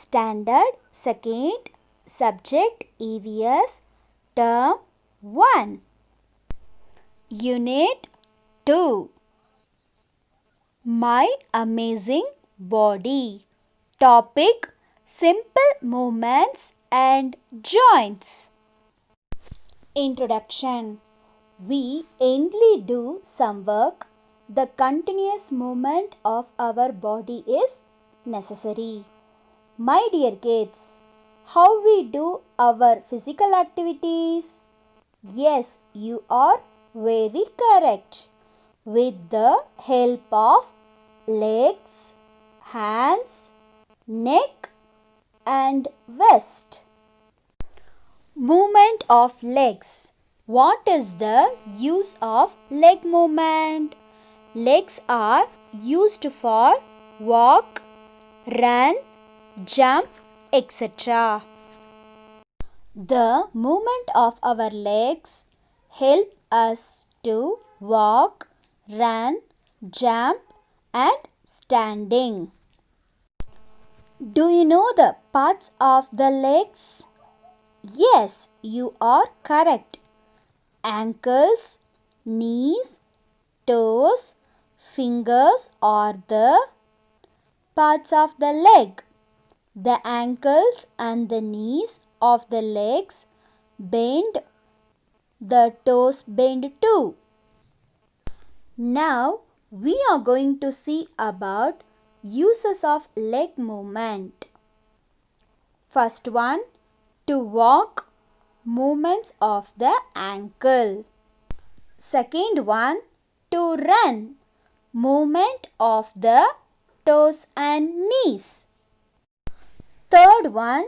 Standard 2nd, Subject EVS, Term 1. Unit 2. My amazing body. Topic: simple movements and joints. Introduction. We only do some work. The continuous movement of our body is necessary. My dear kids, how we do our physical activities? Yes, you are very correct. With the help of legs, hands, neck and waist. Movement of legs. What is the use of leg movement? Legs are used for walk, run, jump, etc. The movement of our legs help us to walk, run, jump and standing. Do you know the parts of the legs? Yes, you are correct. Ankles, knees, toes, fingers are the parts of the leg. The ankles and the knees of the legs bend, the toes bend too. Now we are going to see about uses of leg movement. First one, to walk, movements of the ankle. Second one, to run, movement of the toes and knees. Third one,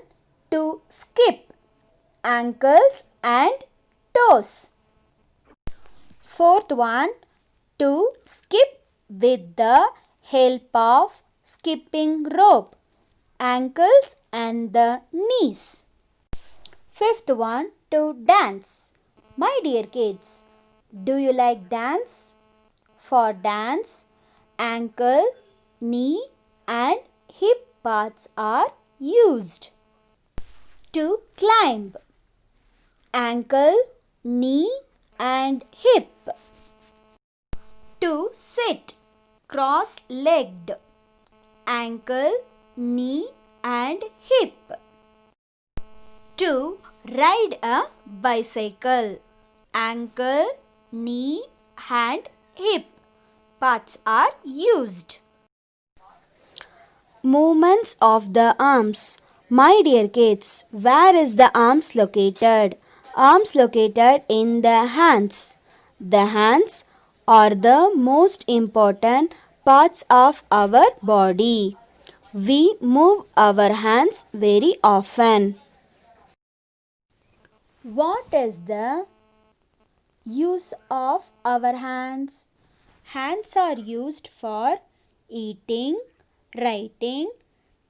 to skip, ankles and toes. Fourth one, to skip with the help of skipping rope, ankles and the knees. Fifth one, to dance. My dear kids, do you like dance? For dance, ankle, knee and hip parts are used. To climb, ankle, knee and hip. To sit, cross-legged, ankle, knee and hip. To ride a bicycle, ankle, knee and hip parts are used. Movements of the arms. My dear kids, where is the arms located? Arms located in the hands. The hands are the most important parts of our body. We move our hands very often. What is the use of our hands? Hands are used for eating, writing,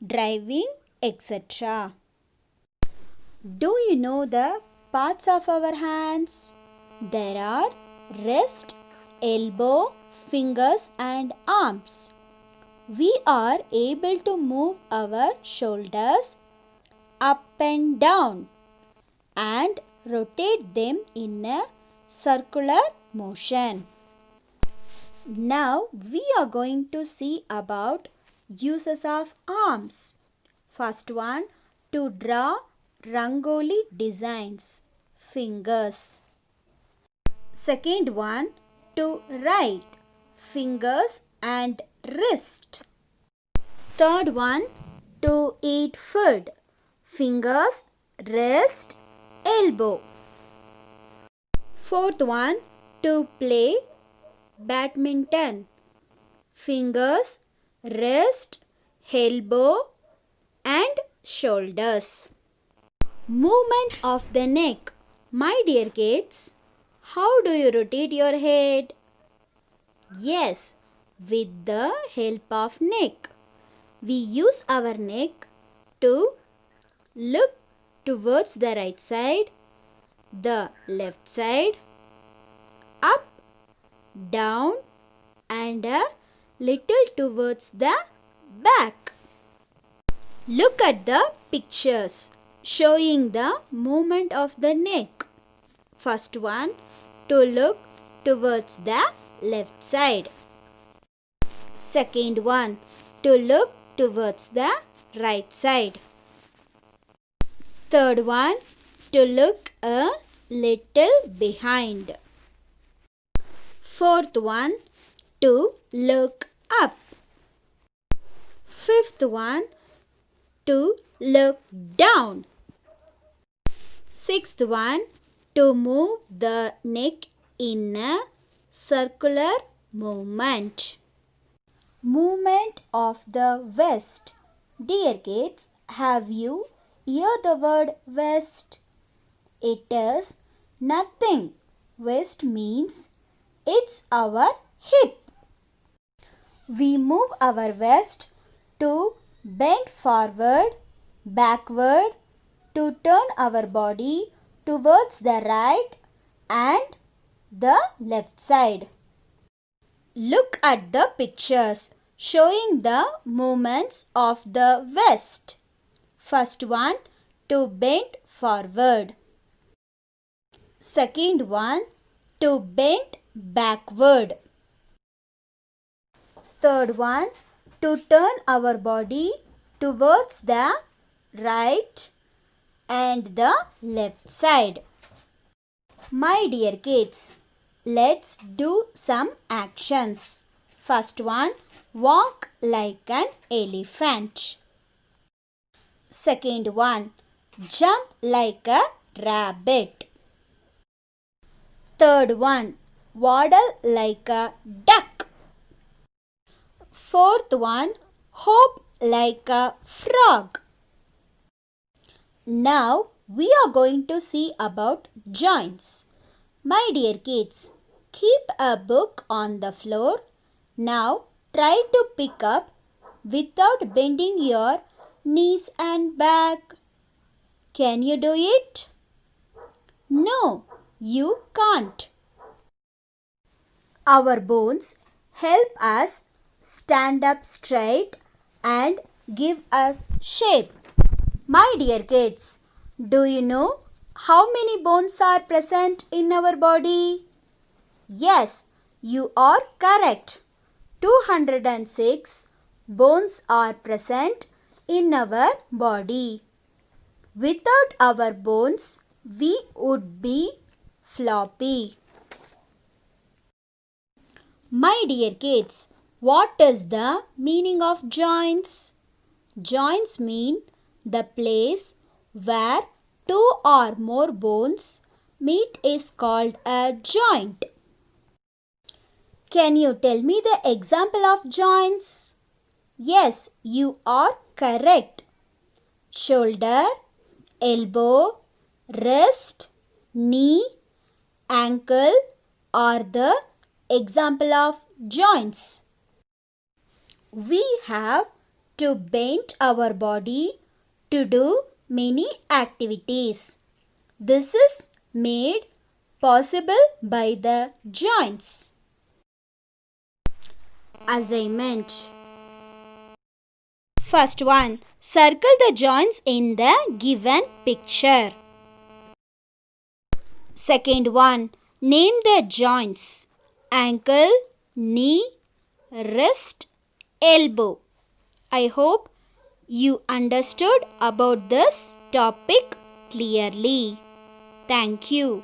driving, etc. Do you know the parts of our hands? There are wrist, elbow, fingers and arms. We are able to move our shoulders up and down and rotate them in a circular motion. Now we are going to see about uses of arms. First one, to draw rangoli designs, fingers. Second one, to write, fingers and wrist. Third one, to eat food, fingers, wrist, elbow. Fourth one, to play badminton, fingers, wrist, elbow and shoulders. Movement of the neck. My dear kids, how do you rotate your head? Yes, with the help of neck. We use our neck to look towards the right side, the left side, up, down and a little towards the back. Look at the pictures showing the movement of the neck. First one, to look towards the left side. Second one, to look towards the right side. Third one, to look a little behind. Fourth one, to look up. Fifth one, to look down. Sixth one, to move the neck in a circular movement. Movement of the waist. Dear kids, have you heard the word waist? It is nothing. Waist means it's our hip. We move our waist to bend forward, backward, to turn our body towards the right and the left side. Look at the pictures showing the movements of the waist. First one, to bend forward. Second one, to bend backward. Third one, to turn our body towards the right and the left side. My dear kids, let's do some actions. First one, walk like an elephant. Second one, jump like a rabbit. Third one, waddle like a duck. Fourth one, hop like a frog. Now we are going to see about joints. My dear kids, keep a book on the floor. Now try to pick up without bending your knees and back. Can you do it? No, you can't. Our bones help us stand up straight and give us shape. My dear kids, do you know how many bones are present in our body? Yes, you are correct. 206 bones are present in our body. Without our bones, we would be floppy. My dear kids, what is the meaning of joints? Joints mean the place where two or more bones meet is called a joint. Can you tell me the example of joints? Yes, you are correct. Shoulder, elbow, wrist, knee, ankle are the example of joints. We have to bend our body to do many activities. This is made possible by the joints. Assignment. First one, circle the joints in the given picture. Second one, name the joints: ankle, knee, wrist, elbow. I hope you understood about this topic clearly. Thank you.